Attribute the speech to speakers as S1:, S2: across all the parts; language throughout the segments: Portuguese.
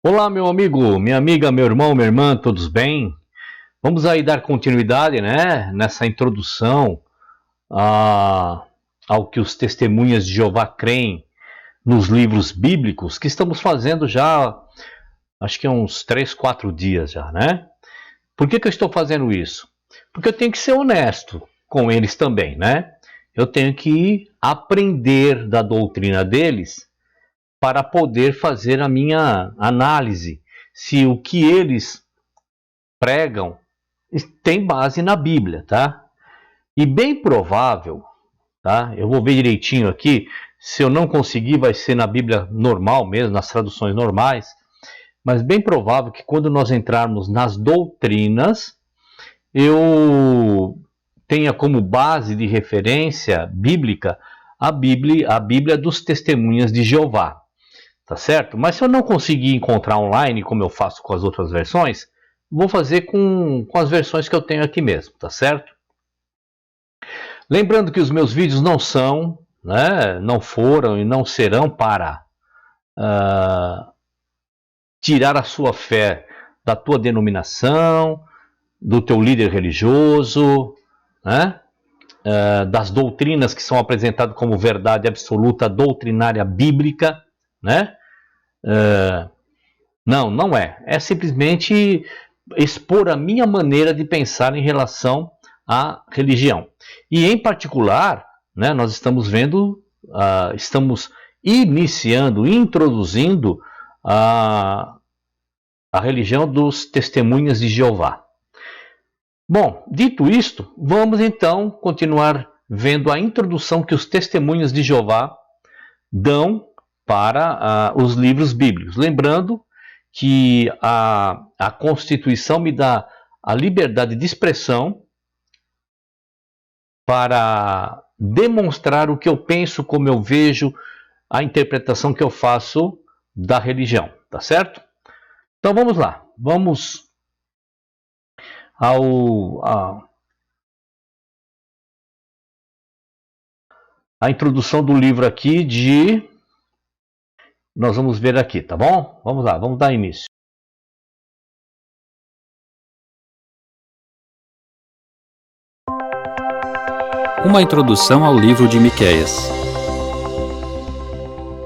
S1: Olá, meu amigo, minha amiga, meu irmão, minha irmã, todos bem? Vamos aí dar continuidade, né, nessa introdução a, ao que os testemunhas de Jeová creem nos livros bíblicos, que estamos fazendo já, acho que há uns 3, 4 dias já, né? Por que eu estou fazendo isso? Porque eu tenho que ser honesto com eles também, né? Eu tenho que aprender da doutrina deles para poder fazer a minha análise se o que eles pregam tem base na Bíblia, tá? E bem provável, tá? Eu vou ver direitinho aqui, se eu não conseguir vai ser na Bíblia normal mesmo, nas traduções normais, mas bem provável que quando nós entrarmos nas doutrinas, eu tenha como base de referência bíblica a Bíblia dos Testemunhas de Jeová. Tá certo? Mas se eu não conseguir encontrar online, como eu faço com as outras versões, vou fazer com as versões que eu tenho aqui mesmo, tá certo? Lembrando que os meus vídeos não são, né, não foram e não serão para tirar a sua fé da tua denominação, do teu líder religioso, né, das doutrinas que são apresentadas como verdade absoluta doutrinária bíblica, né? Não, não é. É simplesmente expor a minha maneira de pensar em relação à religião. E em particular, né, nós estamos vendo, estamos iniciando, introduzindo a religião dos testemunhas de Jeová. Bom, dito isto, vamos então continuar vendo a introdução que os testemunhas de Jeová dão para os livros bíblicos. Lembrando que a Constituição me dá a liberdade de expressão para demonstrar o que eu penso, como eu vejo, a interpretação que eu faço da religião, tá certo? Então vamos lá, vamos à introdução do livro aqui de... Nós vamos ver aqui, tá bom? Vamos lá, vamos dar início.
S2: Uma introdução ao livro de Miqueias.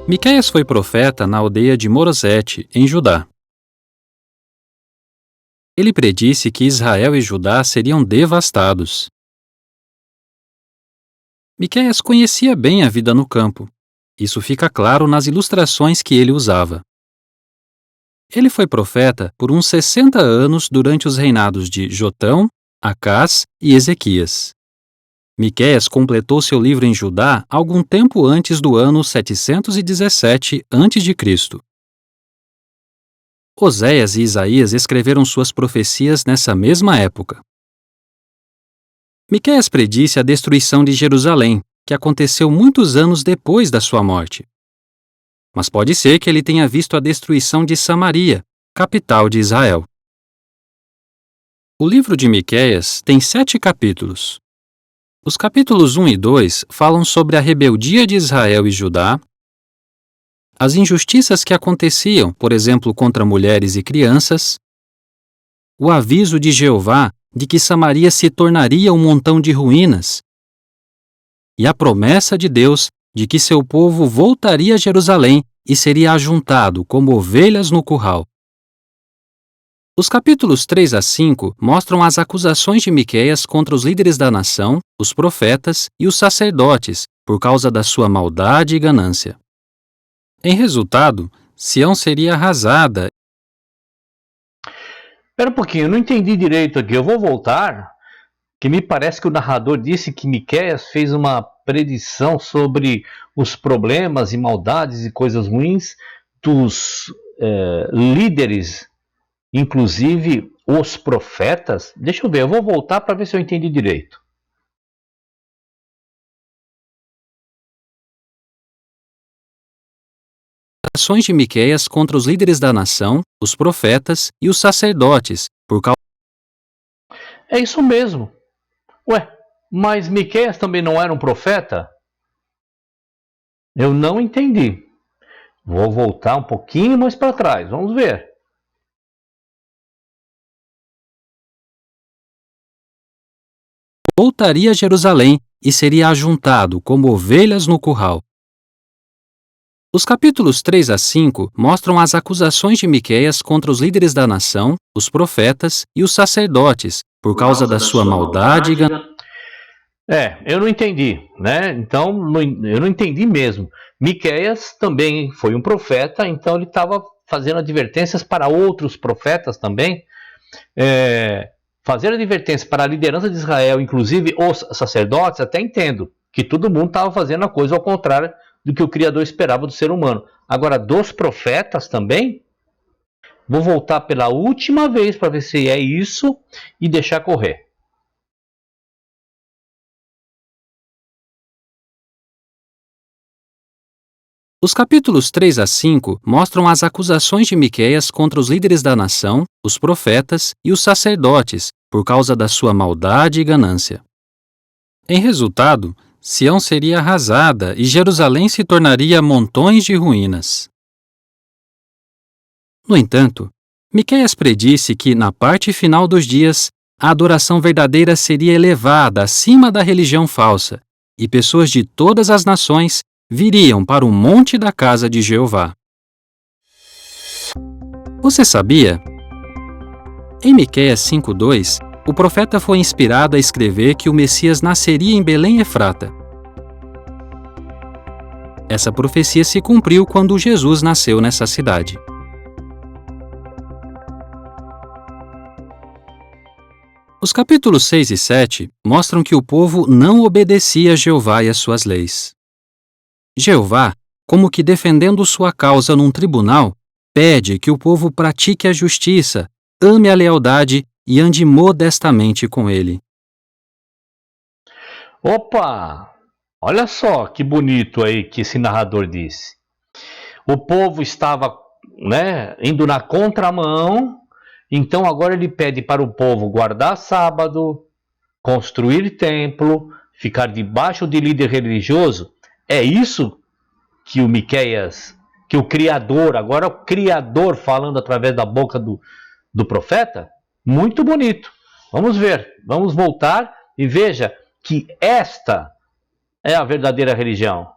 S2: Miqueias foi profeta na aldeia de Morosete, em Judá. Ele predisse que Israel e Judá seriam devastados. Miqueias conhecia bem a vida no campo. Isso fica claro nas ilustrações que ele usava. Ele foi profeta por uns 60 anos durante os reinados de Jotão, Acás e Ezequias. Miqueias completou seu livro em Judá algum tempo antes do ano 717 a.C. Oséias e Isaías escreveram suas profecias nessa mesma época. Miqueias predisse a destruição de Jerusalém, que aconteceu muitos anos depois da sua morte. Mas pode ser que ele tenha visto a destruição de Samaria, capital de Israel. O livro de Miqueias tem 7 capítulos. Os capítulos 1 e 2 falam sobre a rebeldia de Israel e Judá, as injustiças que aconteciam, por exemplo, contra mulheres e crianças, o aviso de Jeová de que Samaria se tornaria um montão de ruínas, e a promessa de Deus de que seu povo voltaria a Jerusalém e seria ajuntado como ovelhas no curral. Os capítulos 3 a 5 mostram as acusações de Miqueias contra os líderes da nação, os profetas e os sacerdotes, por causa da sua maldade e ganância. Em resultado, Sião seria arrasada.
S1: Espera um pouquinho, eu não entendi direito aqui. Eu vou voltar, que me parece que o narrador disse que Miqueias fez uma predição sobre os problemas e maldades e coisas ruins dos líderes, inclusive os profetas. Deixa eu ver, eu vou voltar para ver se eu entendi direito.
S2: Ações de Miqueias contra os líderes da nação, os profetas e os sacerdotes, por causa...
S1: É isso mesmo. Ué, mas Miqueias também não era um profeta? Eu não entendi. Vou voltar um pouquinho mais para trás, vamos ver.
S2: Voltaria a Jerusalém e seria ajuntado como ovelhas no curral. Os capítulos 3 a 5 mostram as acusações de Miqueias contra os líderes da nação, os profetas e os sacerdotes, por causa da sua maldade e ganância.
S1: Eu não entendi, né? Então, eu não entendi mesmo. Miqueias também foi um profeta, então ele estava fazendo advertências para outros profetas também. Fazer advertências para a liderança de Israel, inclusive os sacerdotes, até entendo que todo mundo estava fazendo a coisa ao contrário do que o Criador esperava do ser humano. Agora, dos profetas também, vou voltar pela última vez para ver se é isso e deixar correr.
S2: Os capítulos 3 a 5 mostram as acusações de Miqueias contra os líderes da nação, os profetas e os sacerdotes, por causa da sua maldade e ganância. Em resultado, Sião seria arrasada e Jerusalém se tornaria montões de ruínas. No entanto, Miqueias predisse que, na parte final dos dias, a adoração verdadeira seria elevada acima da religião falsa, e pessoas de todas as nações viriam para o monte da casa de Jeová. Você sabia? Em Miqueias 5:2, o profeta foi inspirado a escrever que o Messias nasceria em Belém Efrata. Essa profecia se cumpriu quando Jesus nasceu nessa cidade. Os capítulos 6 e 7 mostram que o povo não obedecia a Jeová e as suas leis. Jeová, como que defendendo sua causa num tribunal, pede que o povo pratique a justiça, ame a lealdade e ande modestamente com ele.
S1: Opa! Olha só que bonito aí que esse narrador disse. O povo estava, indo na contramão, então agora ele pede para o povo guardar sábado, construir templo, ficar debaixo de líder religioso. É isso que o Miqueias, que o Criador, agora o Criador falando através da boca do profeta? Muito bonito. Vamos ver, vamos voltar e veja que esta é a verdadeira religião.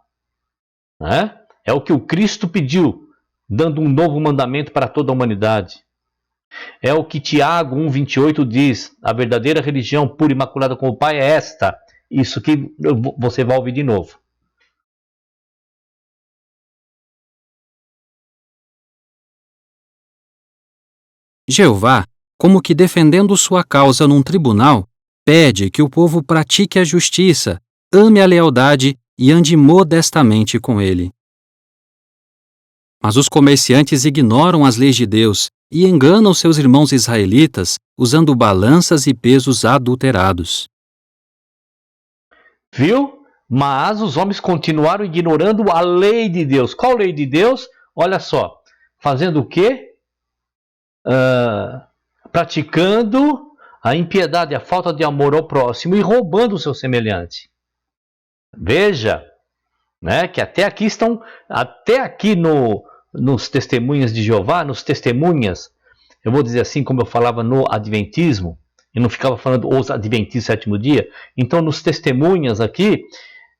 S1: É o que o Cristo pediu, dando um novo mandamento para toda a humanidade. É o que Tiago 1,28 diz, a verdadeira religião pura e imaculada com o Pai é esta. Isso que você vai ouvir de novo.
S2: Jeová, como que defendendo sua causa num tribunal, pede que o povo pratique a justiça, ame a lealdade e ande modestamente com ele. Mas os comerciantes ignoram as leis de Deus e enganam seus irmãos israelitas usando balanças e pesos adulterados.
S1: Viu? Mas os homens continuaram ignorando a lei de Deus. Qual lei de Deus? Olha só, fazendo o quê? Praticando a impiedade, a falta de amor ao próximo e roubando o seu semelhante. Veja, que até aqui nos testemunhas de Jeová, nos testemunhas, eu vou dizer assim como eu falava no Adventismo, e não ficava falando os Adventistas sétimo dia, então nos testemunhas aqui,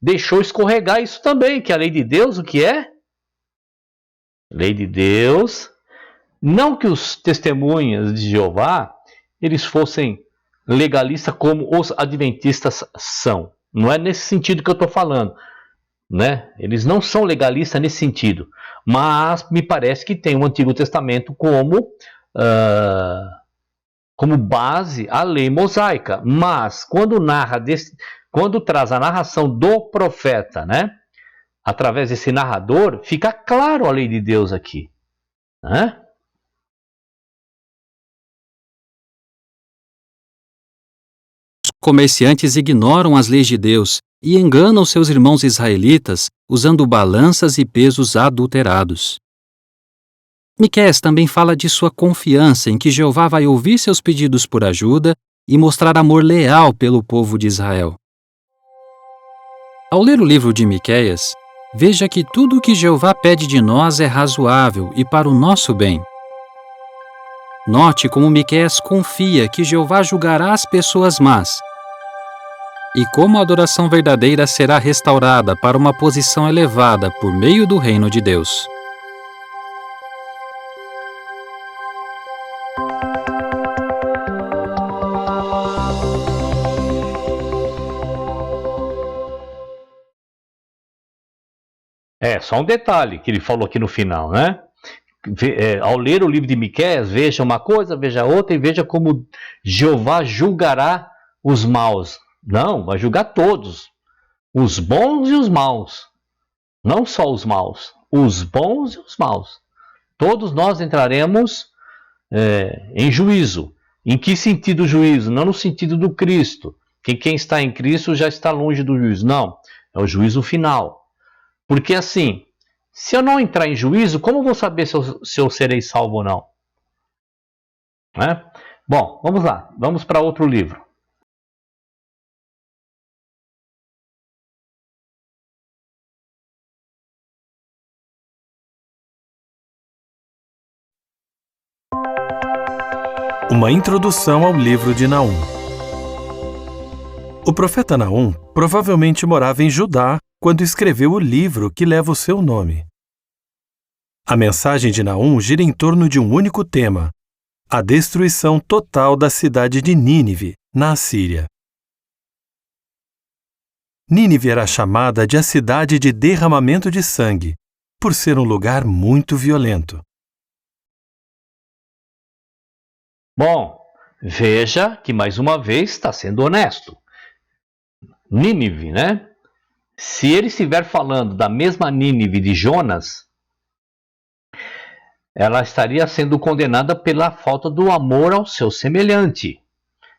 S1: deixou escorregar isso também, que a lei de Deus, o que é? Lei de Deus. Não que os testemunhas de Jeová, eles fossem legalistas como os adventistas são. Não é nesse sentido que eu estou falando. Eles não são legalistas nesse sentido. Mas me parece que tem o Antigo Testamento como base a lei mosaica. Mas quando traz a narração do profeta, através desse narrador, fica claro a lei de Deus aqui.
S2: Comerciantes ignoram as leis de Deus e enganam seus irmãos israelitas usando balanças e pesos adulterados. Miqueias também fala de sua confiança em que Jeová vai ouvir seus pedidos por ajuda e mostrar amor leal pelo povo de Israel. Ao ler o livro de Miqueias, veja que tudo o que Jeová pede de nós é razoável e para o nosso bem. Note como Miqueias confia que Jeová julgará as pessoas más e como a adoração verdadeira será restaurada para uma posição elevada por meio do reino de Deus.
S1: Só um detalhe que ele falou aqui no final, né? Ao ler o livro de Miqueias, veja uma coisa, veja outra e veja como Jeová julgará os maus. Não, vai julgar todos, os bons e os maus. Não só os maus, os bons e os maus. Todos nós entraremos em juízo. Em que sentido juízo? Não no sentido do Cristo, que quem está em Cristo já está longe do juízo. Não, é o juízo final. Porque assim, se eu não entrar em juízo, como eu vou saber se eu serei salvo ou não? Né? Bom, vamos lá. Vamos para outro livro.
S3: Uma introdução ao livro de Naum. O profeta Naum provavelmente morava em Judá quando escreveu o livro que leva o seu nome. A mensagem de Naum gira em torno de um único tema: a destruição total da cidade de Nínive, na Assíria. Nínive era chamada de a cidade de derramamento de sangue, por ser um lugar muito violento.
S1: Bom, veja que mais uma vez está sendo honesto. Nínive, né? Se ele estiver falando da mesma Nínive de Jonas, ela estaria sendo condenada pela falta do amor ao seu semelhante.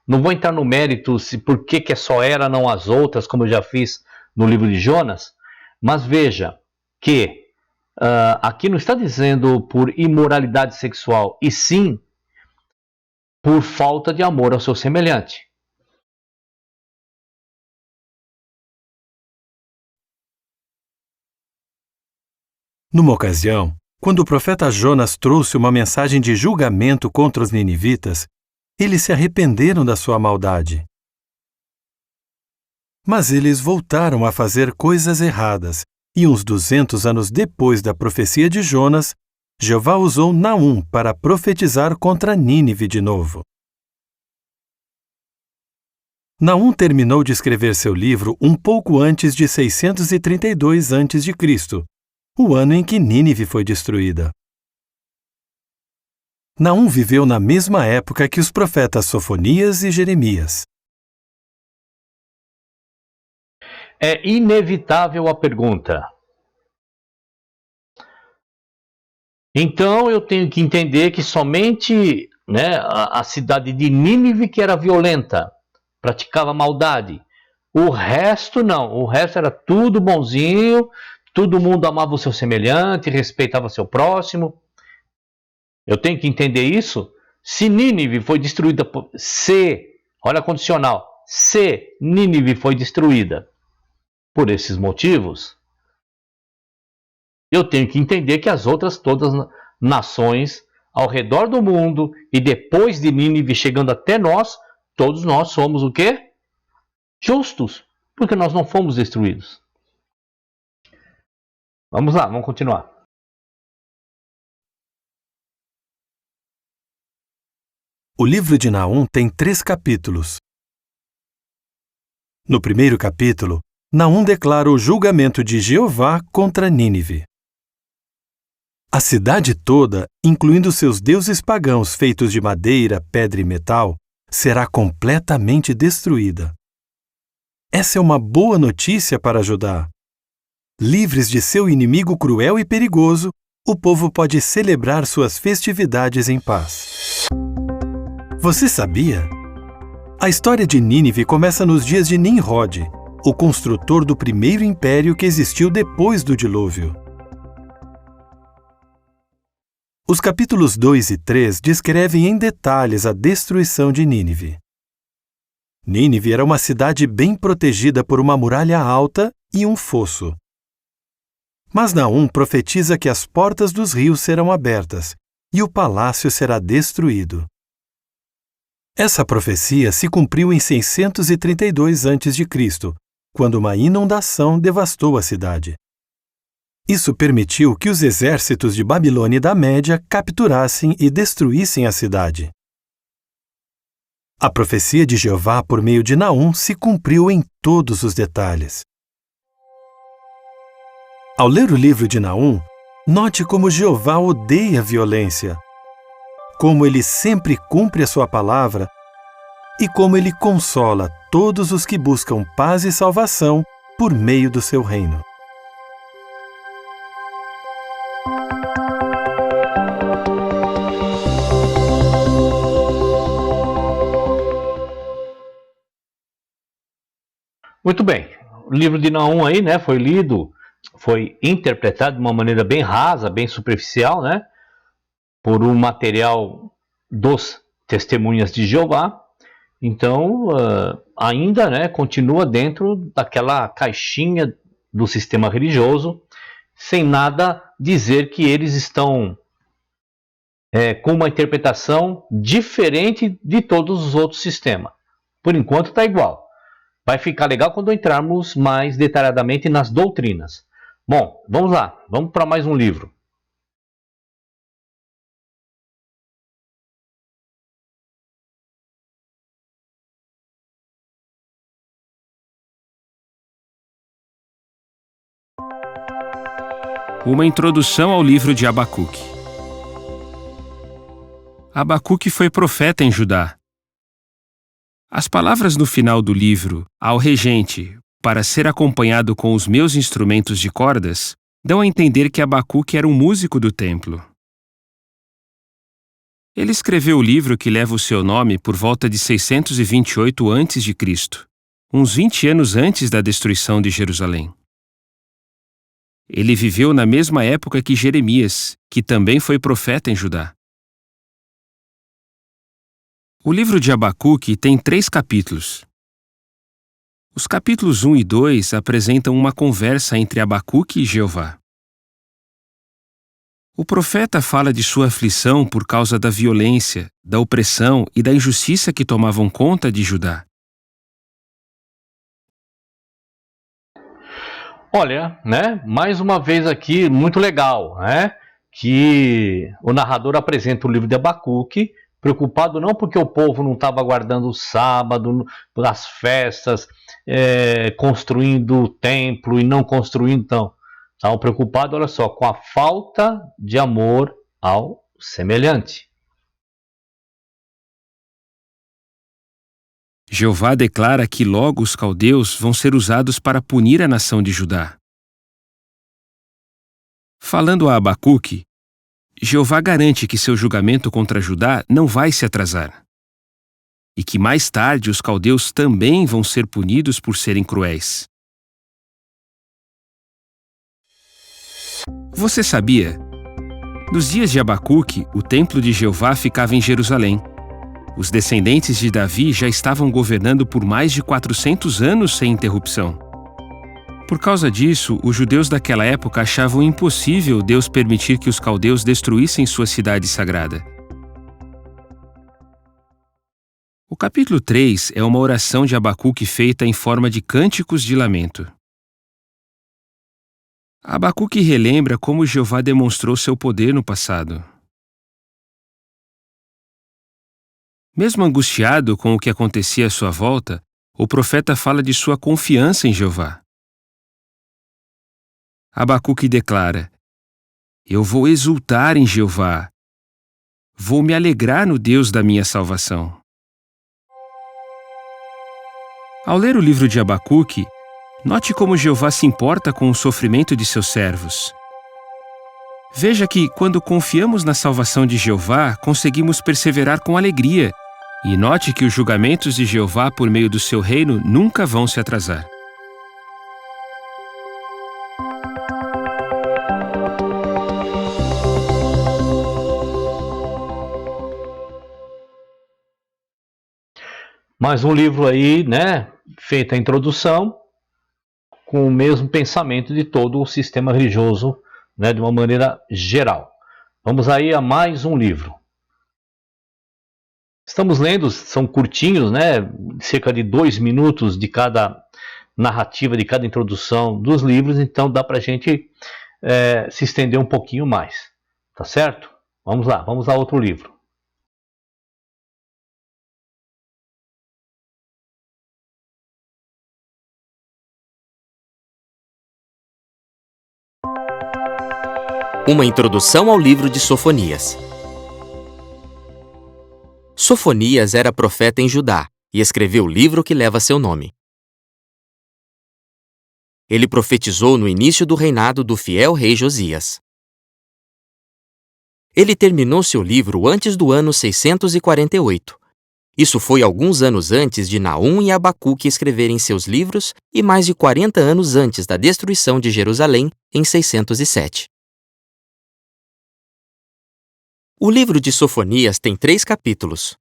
S1: Não vou entrar no mérito por que é só ela, não as outras, como eu já fiz no livro de Jonas, mas veja que aqui não está dizendo por imoralidade sexual, e sim por falta de amor ao seu semelhante.
S3: Numa ocasião, quando o profeta Jonas trouxe uma mensagem de julgamento contra os ninivitas, eles se arrependeram da sua maldade. Mas eles voltaram a fazer coisas erradas, e uns 200 anos depois da profecia de Jonas, Jeová usou Naum para profetizar contra Nínive de novo. Naum terminou de escrever seu livro um pouco antes de 632 a.C., o ano em que Nínive foi destruída. Naum viveu na mesma época que os profetas Sofonias e Jeremias.
S1: É inevitável a pergunta. Então eu tenho que entender que somente a cidade de Nínive que era violenta, praticava maldade. O resto não, o resto era tudo bonzinho, todo mundo amava o seu semelhante, respeitava o seu próximo. Eu tenho que entender isso? Se Nínive foi destruída, olha a condicional, se Nínive foi destruída por esses motivos, eu tenho que entender que as outras todas nações ao redor do mundo e depois de Nínive chegando até nós, todos nós somos o quê? Justos, porque nós não fomos destruídos. Vamos lá, vamos continuar.
S3: O livro de Naum tem 3 capítulos. No primeiro capítulo, Naum declara o julgamento de Jeová contra Nínive. A cidade toda, incluindo seus deuses pagãos feitos de madeira, pedra e metal, será completamente destruída. Essa é uma boa notícia para Judá. Livres de seu inimigo cruel e perigoso, o povo pode celebrar suas festividades em paz. Você sabia? A história de Nínive começa nos dias de Nimrod, o construtor do primeiro império que existiu depois do dilúvio. Os capítulos 2 e 3 descrevem em detalhes a destruição de Nínive. Nínive era uma cidade bem protegida por uma muralha alta e um fosso. Mas Naum profetiza que as portas dos rios serão abertas e o palácio será destruído. Essa profecia se cumpriu em 632 a.C., quando uma inundação devastou a cidade. Isso permitiu que os exércitos de Babilônia e da Média capturassem e destruíssem a cidade. A profecia de Jeová por meio de Naum se cumpriu em todos os detalhes. Ao ler o livro de Naum, note como Jeová odeia a violência, como ele sempre cumpre a sua palavra e como ele consola todos os que buscam paz e salvação por meio do seu reino.
S1: Muito bem, o livro de Naum aí, né, foi lido, foi interpretado de uma maneira bem rasa, bem superficial, né, por um material dos Testemunhas de Jeová. Então, ainda, né, continua dentro daquela caixinha do sistema religioso, sem nada dizer que eles estão com uma interpretação diferente de todos os outros sistemas. Por enquanto está igual. Vai ficar legal quando entrarmos mais detalhadamente nas doutrinas. Bom, vamos lá, vamos para mais um livro.
S4: Uma introdução ao livro de Abacuque. Abacuque foi profeta em Judá. As palavras no final do livro, ao regente, para ser acompanhado com os meus instrumentos de cordas, dão a entender que Abacuque era um músico do templo. Ele escreveu o livro que leva o seu nome por volta de 628 a.C., uns 20 anos antes da destruição de Jerusalém. Ele viveu na mesma época que Jeremias, que também foi profeta em Judá. O livro de Abacuque tem 3 capítulos. Os capítulos 1 e 2 apresentam uma conversa entre Abacuque e Jeová. O profeta fala de sua aflição por causa da violência, da opressão e da injustiça que tomavam conta de Judá.
S1: Olha, né, mais uma vez aqui, muito legal, né, que o narrador apresenta o livro de Abacuque, preocupado não porque o povo não estava guardando o sábado, as festas, construindo o templo e não construindo, então, estavam preocupados, olha só, com a falta de amor ao semelhante.
S4: Jeová declara que logo os caldeus vão ser usados para punir a nação de Judá. Falando a Abacuque, Jeová garante que seu julgamento contra Judá não vai se atrasar, e que mais tarde os caldeus também vão ser punidos por serem cruéis. Você sabia? Nos dias de Abacuque, o templo de Jeová ficava em Jerusalém. Os descendentes de Davi já estavam governando por mais de 400 anos sem interrupção. Por causa disso, os judeus daquela época achavam impossível Deus permitir que os caldeus destruíssem sua cidade sagrada. O capítulo 3 é uma oração de Abacuque feita em forma de cânticos de lamento. Abacuque relembra como Jeová demonstrou seu poder no passado. Mesmo angustiado com o que acontecia à sua volta, o profeta fala de sua confiança em Jeová. Abacuque declara: Eu vou exultar em Jeová. Vou me alegrar no Deus da minha salvação. Ao ler o livro de Abacuque, note como Jeová se importa com o sofrimento de seus servos. Veja que, quando confiamos na salvação de Jeová, conseguimos perseverar com alegria. E note que os julgamentos de Jeová por meio do seu reino nunca vão se atrasar.
S1: Mais um livro aí, né, feita a introdução, com o mesmo pensamento de todo o sistema religioso, né, de uma maneira geral. Vamos aí a mais um livro. Estamos lendo, são curtinhos, né, cerca de 2 minutos de cada narrativa, de cada introdução dos livros, então dá para a gente se estender um pouquinho mais, tá certo? Vamos lá, vamos a outro livro.
S5: Uma introdução ao livro de Sofonias. Sofonias era profeta em Judá e escreveu o livro que leva seu nome. Ele profetizou no início do reinado do fiel rei Josias. Ele terminou seu livro antes do ano 648. Isso foi alguns anos antes de Naum e Abacuque escreverem seus livros e mais de 40 anos antes da destruição de Jerusalém, em 607. O livro de Sofonias tem 3 capítulos.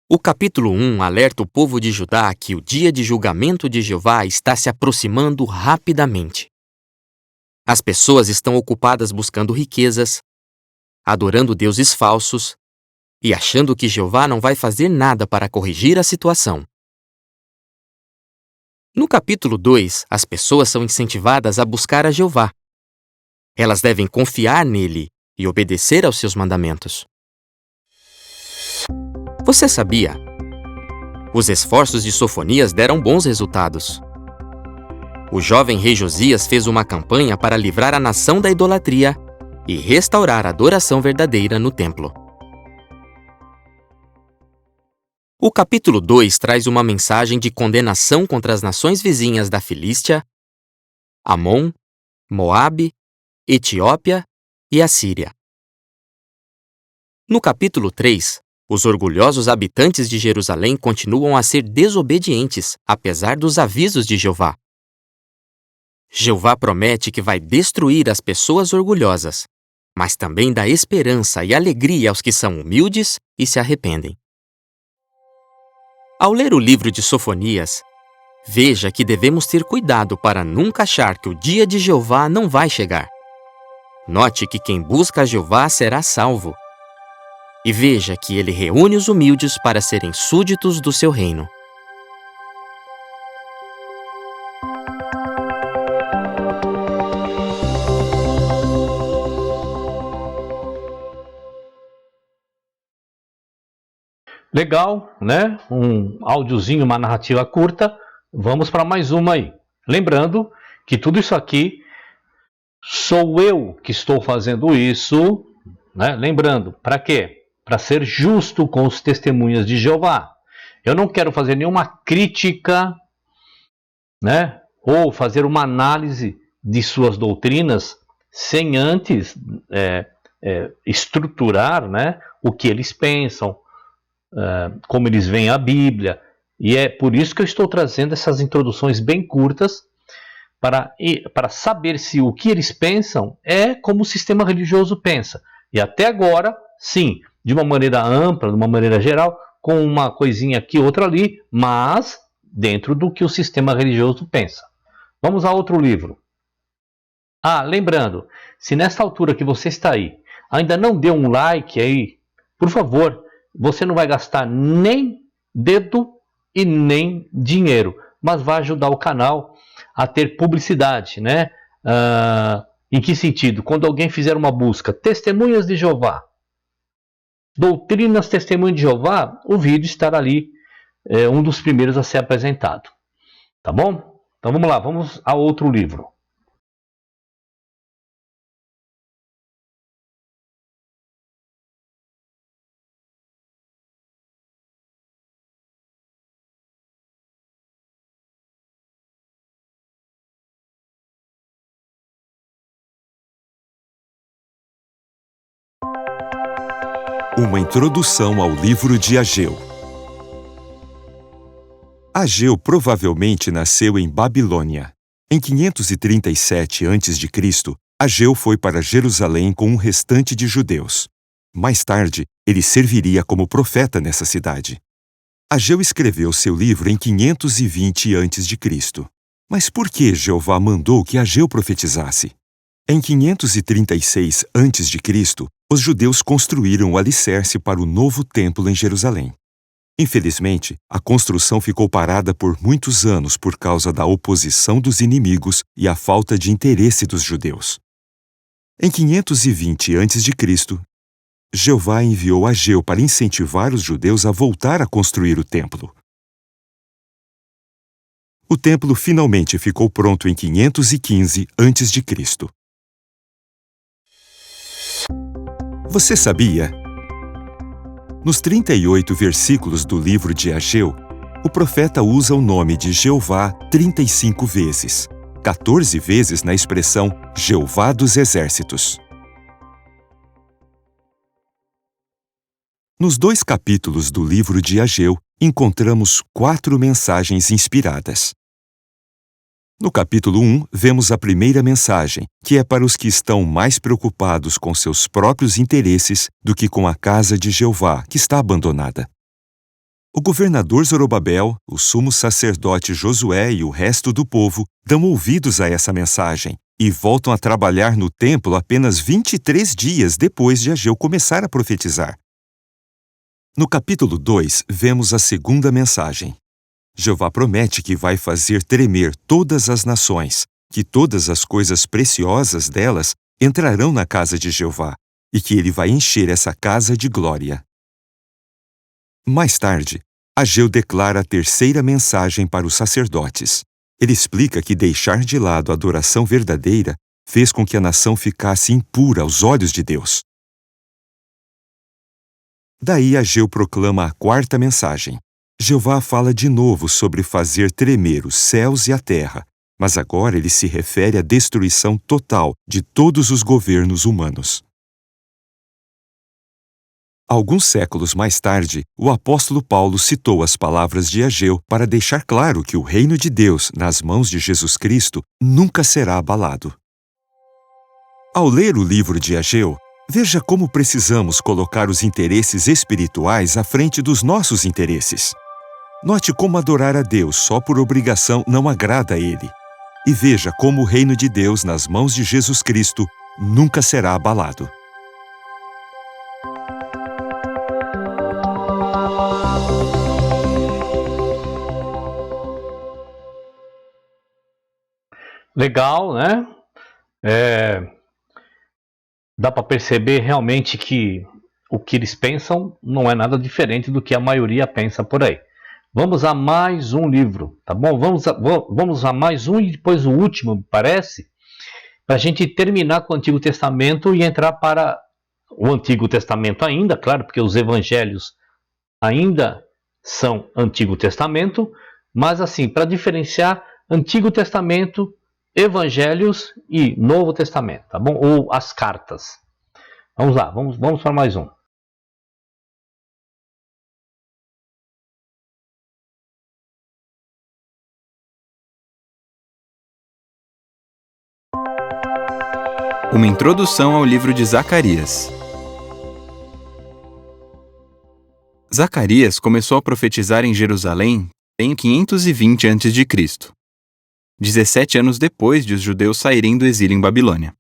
S5: O capítulo 1 alerta o povo de Judá que o dia de julgamento de Jeová está se aproximando rapidamente. As pessoas estão ocupadas buscando riquezas, adorando deuses falsos e achando que Jeová não vai fazer nada para corrigir a situação. No capítulo 2, as pessoas são incentivadas a buscar a Jeová. Elas devem confiar nele e obedecer aos seus mandamentos. Você sabia? Os esforços de Sofonias deram bons resultados. O jovem rei Josias fez uma campanha para livrar a nação da idolatria e restaurar a adoração verdadeira no templo. O capítulo 2 traz uma mensagem de condenação contra as nações vizinhas da Filístia, Amon, Moabe, Etiópia e Assíria. No capítulo 3, os orgulhosos habitantes de Jerusalém continuam a ser desobedientes, apesar dos avisos de Jeová. Jeová promete que vai destruir as pessoas orgulhosas, mas também dá esperança e alegria aos que são humildes e se arrependem. Ao ler o livro de Sofonias, veja que devemos ter cuidado para nunca achar que o dia de Jeová não vai chegar. Note que quem busca a Jeová será salvo. E veja que ele reúne os humildes para serem súditos do seu reino.
S1: Legal, né? Um áudiozinho, uma narrativa curta. Vamos para mais uma aí. Lembrando que tudo isso aqui sou eu que estou fazendo isso, né? Lembrando, para quê? Para ser justo com os testemunhas de Jeová. Eu não quero fazer nenhuma crítica, né? Ou fazer uma análise de suas doutrinas sem antes estruturar, né, o que eles pensam, como eles veem a Bíblia. E é por isso que eu estou trazendo essas introduções bem curtas, para saber se o que eles pensam é como o sistema religioso pensa. E até agora, sim, de uma maneira ampla, de uma maneira geral, com uma coisinha aqui, outra ali, mas dentro do que o sistema religioso pensa. Vamos a outro livro. Lembrando, se nesta altura que você está aí, ainda não deu um like aí, por favor, você não vai gastar nem dedo e nem dinheiro, mas vai ajudar o canal a ter publicidade, né? Em que sentido? Quando alguém fizer uma busca, Testemunhas de Jeová, Doutrinas Testemunho de Jeová, o vídeo estará ali, um dos primeiros a ser apresentado. Tá bom? Então vamos lá, vamos a outro livro.
S6: Uma introdução ao livro de Ageu. Ageu provavelmente nasceu em Babilônia. Em 537 a.C., Ageu foi para Jerusalém com o restante de judeus. Mais tarde, ele serviria como profeta nessa cidade. Ageu escreveu seu livro em 520 a.C. Mas por que Jeová mandou que Ageu profetizasse? Em 536 a.C., os judeus construíram o alicerce para o novo templo em Jerusalém. Infelizmente, a construção ficou parada por muitos anos por causa da oposição dos inimigos e a falta de interesse dos judeus. Em 520 a.C., Jeová enviou Ageu para incentivar os judeus a voltar a construir o templo. O templo finalmente ficou pronto em 515 a.C. Você sabia? Nos 38 versículos do livro de Ageu, o profeta usa o nome de Jeová 35 vezes, 14 vezes na expressão Jeová dos Exércitos. Nos 2 capítulos do livro de Ageu, encontramos 4 mensagens inspiradas. No capítulo 1, vemos a primeira mensagem, que é para os que estão mais preocupados com seus próprios interesses do que com a casa de Jeová, que está abandonada. O governador Zorobabel, o sumo sacerdote Josué e o resto do povo dão ouvidos a essa mensagem e voltam a trabalhar no templo apenas 23 dias depois de Ageu começar a profetizar. No capítulo 2, vemos a segunda mensagem. Jeová promete que vai fazer tremer todas as nações, que todas as coisas preciosas delas entrarão na casa de Jeová, e que ele vai encher essa casa de glória. Mais tarde, Ageu declara a terceira mensagem para os sacerdotes. Ele explica que deixar de lado a adoração verdadeira fez com que a nação ficasse impura aos olhos de Deus. Daí Ageu proclama a quarta mensagem. Jeová fala de novo sobre fazer tremer os céus e a terra, mas agora ele se refere à destruição total de todos os governos humanos. Alguns séculos mais tarde, o apóstolo Paulo citou as palavras de Ageu para deixar claro que o reino de Deus, nas mãos de Jesus Cristo, nunca será abalado. Ao ler o livro de Ageu, veja como precisamos colocar os interesses espirituais à frente dos nossos interesses. Note como adorar a Deus só por obrigação não agrada a Ele. E veja como o reino de Deus nas mãos de Jesus Cristo nunca será abalado.
S1: Legal, né? Dá para perceber realmente que o que eles pensam não é nada diferente do que a maioria pensa por aí. Vamos a mais um livro, tá bom? Vamos a mais um e depois o último, parece, para a gente terminar com o Antigo Testamento e entrar para o Antigo Testamento ainda, claro, porque os evangelhos ainda são Antigo Testamento, mas assim, para diferenciar Antigo Testamento, Evangelhos e Novo Testamento, tá bom? Ou as cartas. Vamos lá, vamos para mais um.
S2: Uma introdução ao livro de Zacarias. Zacarias começou a profetizar em Jerusalém em 520 a.C., 17 anos depois de os judeus saírem do exílio em Babilônia.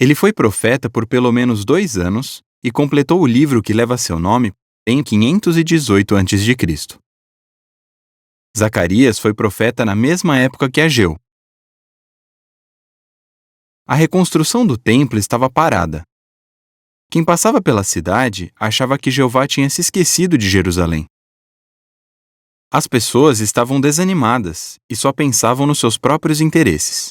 S2: Ele foi profeta por pelo menos 2 anos e completou o livro que leva seu nome em 518 a.C. Zacarias foi profeta na mesma época que Ageu. A reconstrução do templo estava parada. Quem passava pela cidade achava que Jeová tinha se esquecido de Jerusalém. As pessoas estavam desanimadas e só pensavam nos seus próprios interesses.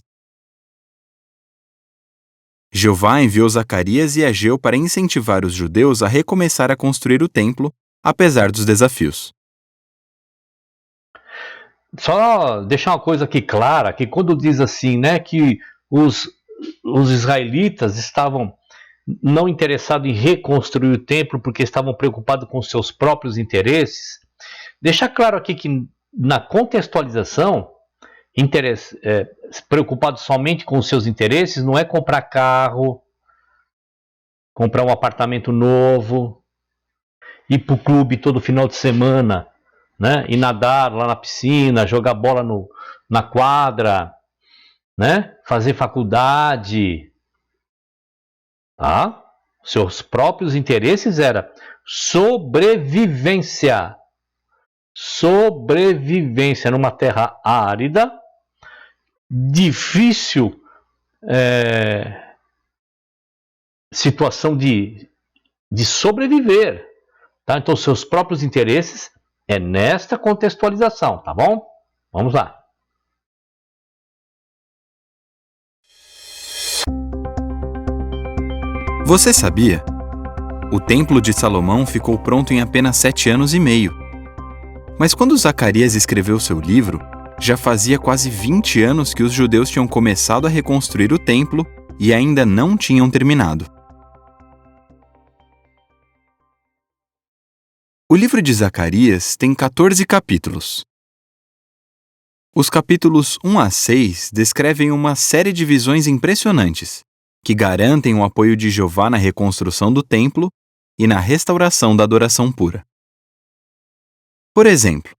S2: Jeová enviou Zacarias e Ageu para incentivar os judeus a recomeçar a construir o templo, apesar dos desafios.
S1: Só deixar uma coisa aqui clara, que quando diz assim, né, que os israelitas estavam não interessados em reconstruir o templo porque estavam preocupados com seus próprios interesses, deixar claro aqui que na contextualização, preocupado somente com os seus interesses, não é comprar carro, comprar um apartamento novo, ir para o clube todo final de semana, né? E nadar lá na piscina, jogar bola na quadra, né? Fazer faculdade, tá? Seus próprios interesses era sobrevivência. Sobrevivência numa terra árida, difícil situação de sobreviver, tá? Então, seus próprios interesses é nesta contextualização, tá bom? Vamos lá.
S2: Você sabia? O Templo de Salomão ficou pronto em apenas 7 anos e meio. Mas quando Zacarias escreveu seu livro, já fazia quase 20 anos que os judeus tinham começado a reconstruir o templo e ainda não tinham terminado. O livro de Zacarias tem 14 capítulos. Os capítulos 1 a 6 descrevem uma série de visões impressionantes, que garantem o apoio de Jeová na reconstrução do templo e na restauração da adoração pura. Por exemplo,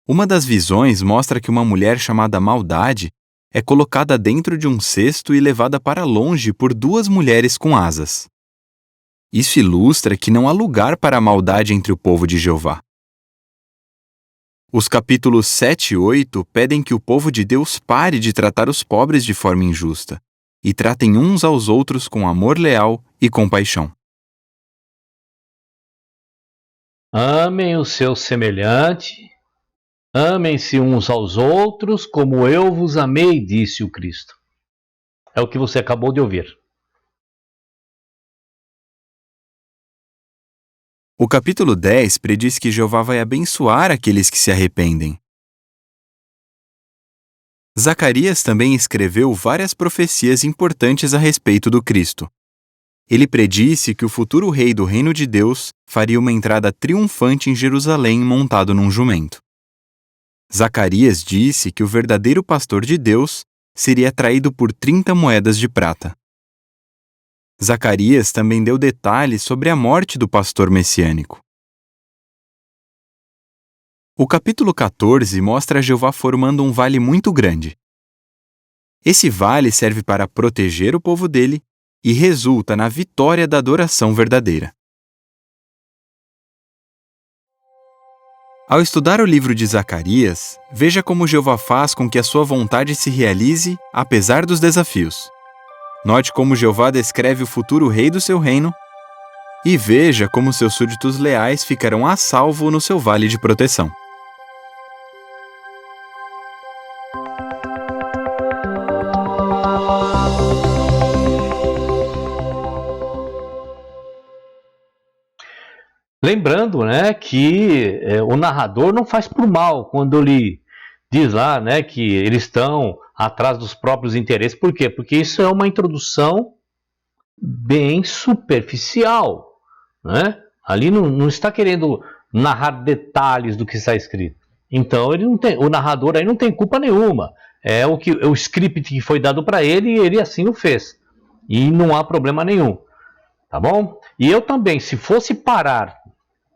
S2: uma das visões mostra que uma mulher chamada Maldade é colocada dentro de um cesto e levada para longe por 2 mulheres com asas. Isso ilustra que não há lugar para a maldade entre o povo de Jeová. Os capítulos 7 e 8 pedem que o povo de Deus pare de tratar os pobres de forma injusta e tratem uns aos outros com amor leal e compaixão.
S1: Amem o seu semelhante, amem-se uns aos outros como eu vos amei, disse o Cristo. É o que você acabou de ouvir.
S2: O capítulo 10 prediz que Jeová vai abençoar aqueles que se arrependem. Zacarias também escreveu várias profecias importantes a respeito do Cristo. Ele predisse que o futuro rei do reino de Deus faria uma entrada triunfante em Jerusalém montado num jumento. Zacarias disse que o verdadeiro pastor de Deus seria traído por 30 moedas de prata. Zacarias também deu detalhes sobre a morte do pastor messiânico. O capítulo 14 mostra Jeová formando um vale muito grande. Esse vale serve para proteger o povo dele e resulta na vitória da adoração verdadeira. Ao estudar o livro de Zacarias, veja como Jeová faz com que a sua vontade se realize apesar dos desafios. Note como Jeová descreve o futuro rei do seu reino e veja como seus súditos leais ficarão a salvo no seu vale de proteção.
S1: Lembrando, né, que o narrador não faz por mal quando ele diz lá, né, que eles estão atrás dos próprios interesses. Por quê? Porque isso é uma introdução bem superficial, né? Ali não está querendo narrar detalhes do que está escrito. Então ele não tem, o narrador aí não tem culpa nenhuma. É o script que foi dado para ele e ele assim o fez. E não há problema nenhum, tá bom? E eu também, se fosse parar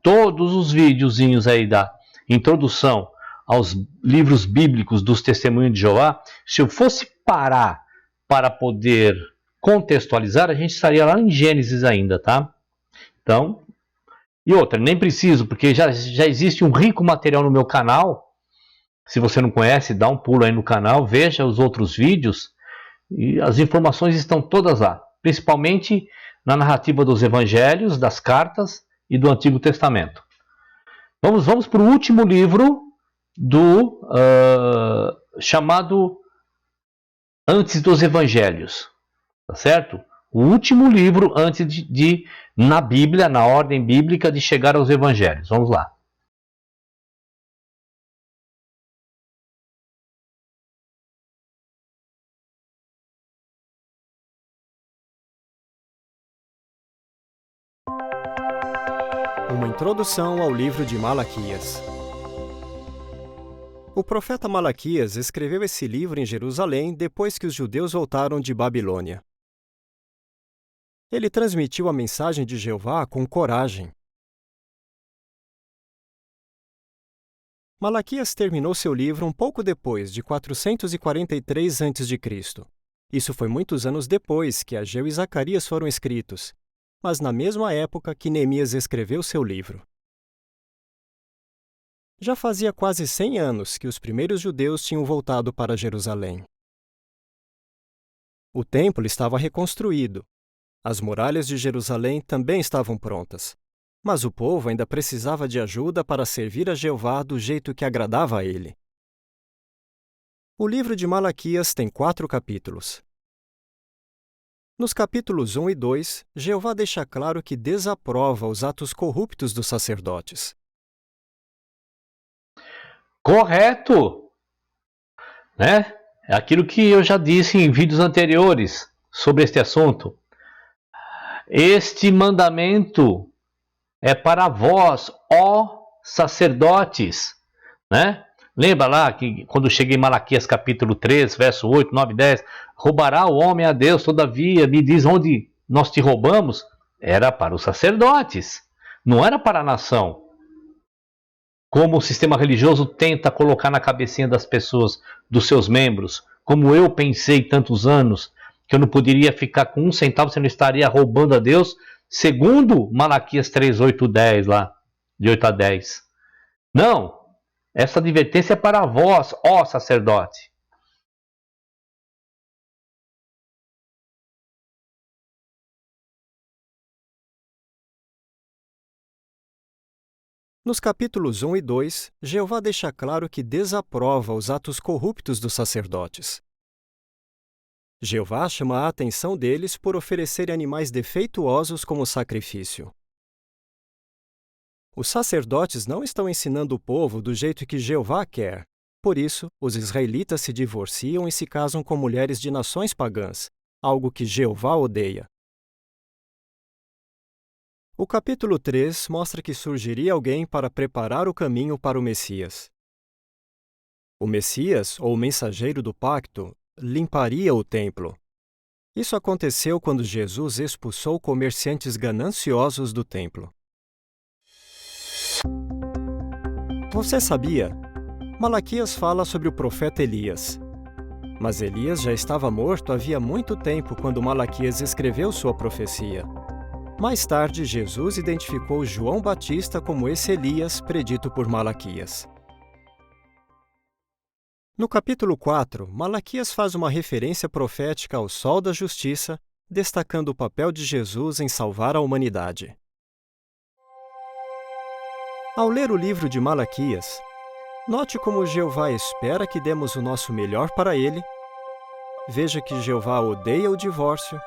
S1: todos os videozinhos aí da introdução aos livros bíblicos dos Testemunhos de Jeová, se eu fosse parar para poder contextualizar, a gente estaria lá em Gênesis ainda, tá? Então, e outra, nem preciso, porque já existe um rico material no meu canal. Se você não conhece, dá um pulo aí no canal, veja os outros vídeos e as informações estão todas lá, principalmente na narrativa dos evangelhos, das cartas e do Antigo Testamento. Vamos para o último livro do chamado Antes dos Evangelhos, tá certo? O último livro antes na Bíblia, na ordem bíblica, de chegar aos Evangelhos. Vamos lá.
S7: Uma introdução ao livro de Malaquias. O profeta Malaquias escreveu esse livro em Jerusalém depois que os judeus voltaram de Babilônia. Ele transmitiu a mensagem de Jeová com coragem. Malaquias terminou seu livro um pouco depois de 443 a.C. Isso foi muitos anos depois que Ageu e Zacarias foram escritos, mas na mesma época que Neemias escreveu seu livro. Já fazia quase 100 anos que os primeiros judeus tinham voltado para Jerusalém. O templo estava reconstruído. As muralhas de Jerusalém também estavam prontas. Mas o povo ainda precisava de ajuda para servir a Jeová do jeito que agradava a ele. O livro de Malaquias tem 4 capítulos. Nos capítulos 1 e 2, Jeová deixa claro que desaprova os atos corruptos dos sacerdotes.
S1: Correto! Né? É aquilo que eu já disse em vídeos anteriores sobre este assunto. Este mandamento é para vós, ó sacerdotes, né? Lembra lá que quando cheguei em Malaquias capítulo 3, verso 8, 9 e 10, roubará o homem a Deus, todavia me diz onde nós te roubamos? Era para os sacerdotes, não era para a nação. Como o sistema religioso tenta colocar na cabecinha das pessoas, dos seus membros, como eu pensei tantos anos, que eu não poderia ficar com 1 centavo, você não estaria roubando a Deus, segundo Malaquias 3, 8, 10, lá, de 8 a 10. Não, essa advertência é para vós, ó sacerdote.
S7: Nos capítulos 1 e 2, Jeová deixa claro que desaprova os atos corruptos dos sacerdotes. Jeová chama a atenção deles por oferecerem animais defeituosos como sacrifício. Os sacerdotes não estão ensinando o povo do jeito que Jeová quer. Por isso, os israelitas se divorciam e se casam com mulheres de nações pagãs, algo que Jeová odeia. O capítulo 3 mostra que surgiria alguém para preparar o caminho para o Messias. O Messias, ou mensageiro do pacto, limparia o templo. Isso aconteceu quando Jesus expulsou comerciantes gananciosos do templo. Você sabia? Malaquias fala sobre o profeta Elias. Mas Elias já estava morto havia muito tempo quando Malaquias escreveu sua profecia. Mais tarde, Jesus identificou João Batista como esse Elias predito por Malaquias. No capítulo 4, Malaquias faz uma referência profética ao Sol da Justiça, destacando o papel de Jesus em salvar a humanidade. Ao ler o livro de Malaquias, note como Jeová espera que demos o nosso melhor para ele, veja que Jeová odeia o divórcio,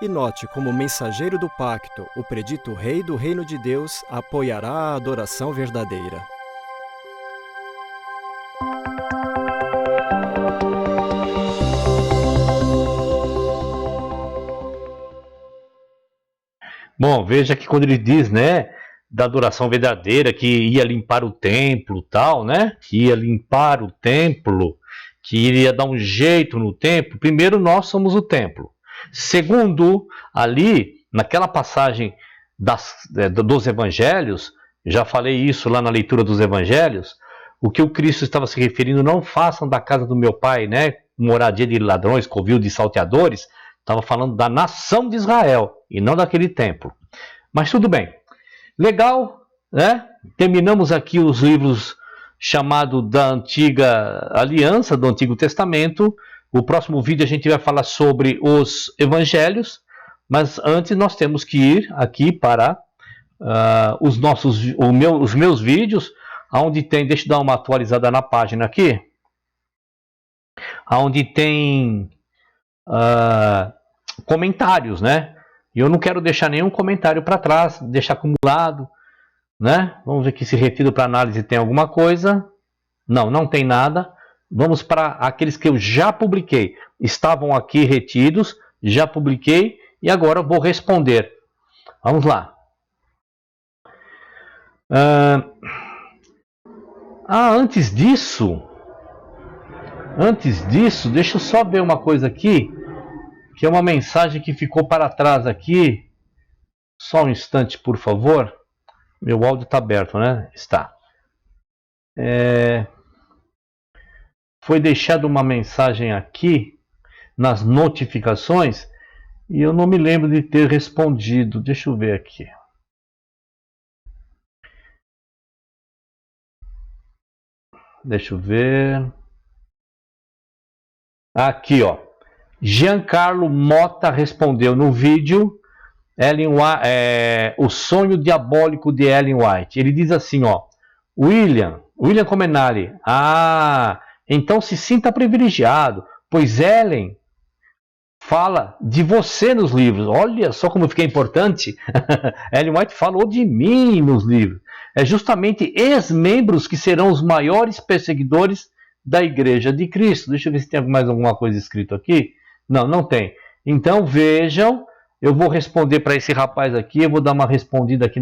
S7: e note como mensageiro do pacto, o predito rei do reino de Deus apoiará a adoração verdadeira.
S1: Bom, veja que quando ele diz, né, da adoração verdadeira, que ia limpar o templo, tal, né, que ia limpar o templo, que iria dar um jeito no templo, primeiro nós somos o templo. Segundo, ali, naquela passagem dos evangelhos, já falei isso lá na leitura dos evangelhos, o que o Cristo estava se referindo, não façam da casa do meu pai, né, moradia de ladrões, covil de salteadores, estava falando da nação de Israel e não daquele templo. Mas tudo bem. Legal, né? Terminamos aqui os livros chamados da Antiga Aliança, do Antigo Testamento. O próximo vídeo a gente vai falar sobre os evangelhos, mas antes nós temos que ir aqui para os meus vídeos, onde tem, deixa eu dar uma atualizada na página aqui, onde tem comentários, né? E eu não quero deixar nenhum comentário para trás, deixar acumulado, né? Vamos ver aqui se retido para análise tem alguma coisa. Não, não tem nada. Vamos para aqueles que eu já publiquei. Estavam aqui retidos, já publiquei e agora vou responder. Vamos lá. Antes disso, deixa eu só ver uma coisa aqui, que é uma mensagem que ficou para trás aqui. Só um instante, por favor. Meu áudio está aberto, né? Está. Foi deixada uma mensagem aqui nas notificações e eu não me lembro de ter respondido. Deixa eu ver aqui. Deixa eu ver. Aqui, ó. Giancarlo Mota respondeu no vídeo o sonho diabólico de Ellen White. Ele diz assim, ó. William Comenari. Então se sinta privilegiado, pois Ellen fala de você nos livros. Olha só como fica importante. Ellen White falou de mim nos livros. É justamente ex-membros que serão os maiores perseguidores da Igreja de Cristo. Deixa eu ver se tem mais alguma coisa escrito aqui. Não tem. Então vejam, eu vou responder para esse rapaz aqui, eu vou dar uma respondida aqui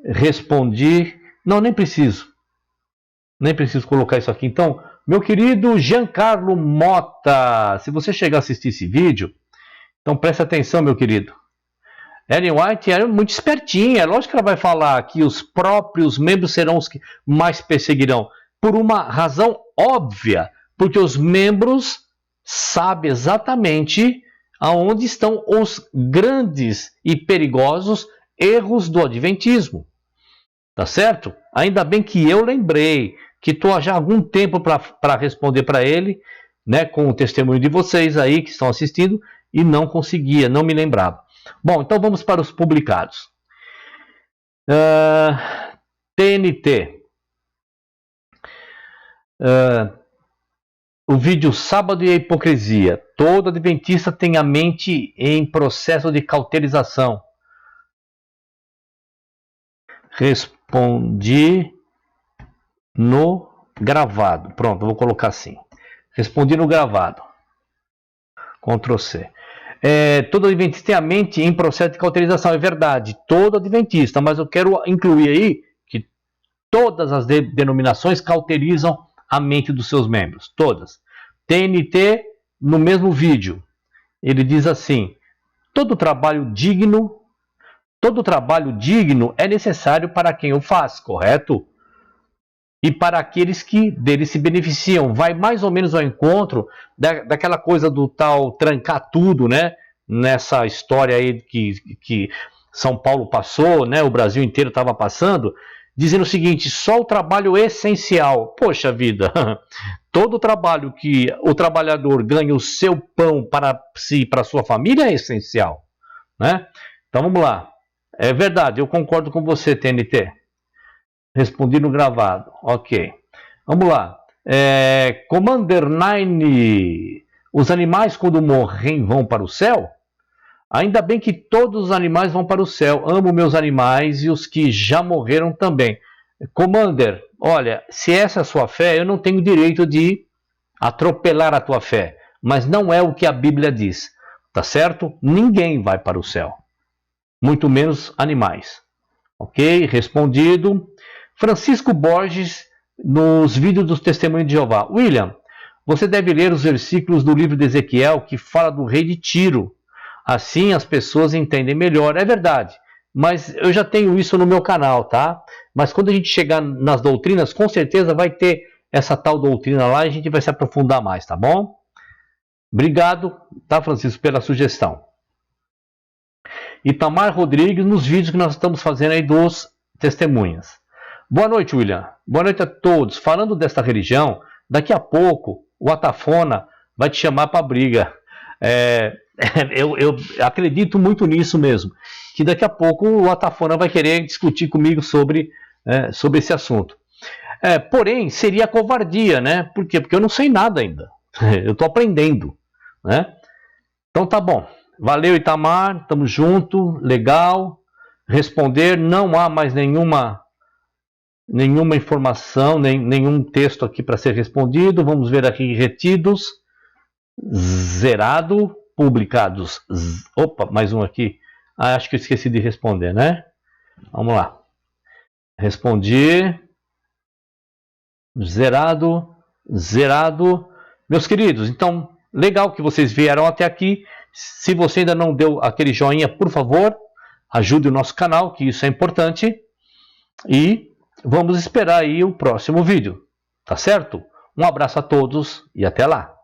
S1: Respondi. Não, nem preciso. Nem preciso colocar isso aqui. Então, meu querido Giancarlo Mota, se você chegar a assistir esse vídeo, então preste atenção, meu querido. Ellen White era muito espertinha. É lógico que ela vai falar que os próprios membros serão os que mais perseguirão. Por uma razão óbvia. Porque os membros sabem exatamente aonde estão os grandes e perigosos erros do adventismo. Tá certo? Ainda bem que eu lembrei que estou já há algum tempo para responder para ele, né, com o testemunho de vocês aí que estão assistindo, e não conseguia, não me lembrava. Bom, então vamos para os publicados. TNT. O vídeo Sábado e a Hipocrisia. Todo adventista tem a mente em processo de cauterização. Respondi no gravado. Pronto, vou colocar assim. Respondi no gravado. Ctrl C. Todo adventista tem a mente em processo de cauterização. É verdade, todo adventista. Mas eu quero incluir aí que todas as denominações cauterizam a mente dos seus membros. Todas. TNT, no mesmo vídeo, ele diz assim: todo trabalho digno é necessário para quem o faz, correto? E para aqueles que dele se beneficiam. Vai mais ou menos ao encontro daquela coisa do tal trancar tudo, né? Nessa história aí que São Paulo passou, né? O Brasil inteiro estava passando, dizendo o seguinte: só o trabalho essencial. Poxa vida, todo trabalho que o trabalhador ganha o seu pão para si, para sua família, é essencial, né? Então vamos lá. É verdade, eu concordo com você, TNT. Respondi no gravado. Ok. Vamos lá. Commander 9. Os animais, quando morrem, vão para o céu? Ainda bem que todos os animais vão para o céu. Amo meus animais e os que já morreram também. Commander, olha, se essa é a sua fé, eu não tenho direito de atropelar a tua fé. Mas não é o que a Bíblia diz. Tá certo? Ninguém vai para o céu. Muito menos animais. Ok? Respondido. Francisco Borges, nos vídeos dos Testemunhos de Jeová. William, você deve ler os versículos do livro de Ezequiel que fala do rei de Tiro. Assim as pessoas entendem melhor. É verdade, mas eu já tenho isso no meu canal, tá? Mas quando a gente chegar nas doutrinas, com certeza vai ter essa tal doutrina lá e a gente vai se aprofundar mais, tá bom? Obrigado, tá, Francisco, pela sugestão. Itamar Rodrigues, nos vídeos que nós estamos fazendo aí dos testemunhas. Boa noite, William. Boa noite a todos. Falando desta religião, daqui a pouco o Atafona vai te chamar para briga. Eu acredito muito nisso mesmo. Que daqui a pouco o Atafona vai querer discutir comigo sobre esse assunto. Porém, seria covardia, né? Por quê? Porque eu não sei nada ainda. Eu estou aprendendo, né? Então tá bom. Valeu, Itamar. Tamo junto. Legal. Responder. Não há mais nenhuma informação, nenhum texto aqui para ser respondido. Vamos ver aqui: retidos, zerado, publicados. Opa, mais um aqui. Acho que eu esqueci de responder, né? Vamos lá. Respondi. Zerado. Meus queridos, então, legal que vocês vieram até aqui. Se você ainda não deu aquele joinha, por favor, ajude o nosso canal, que isso é importante. E vamos esperar aí o próximo vídeo, tá certo? Um abraço a todos e até lá!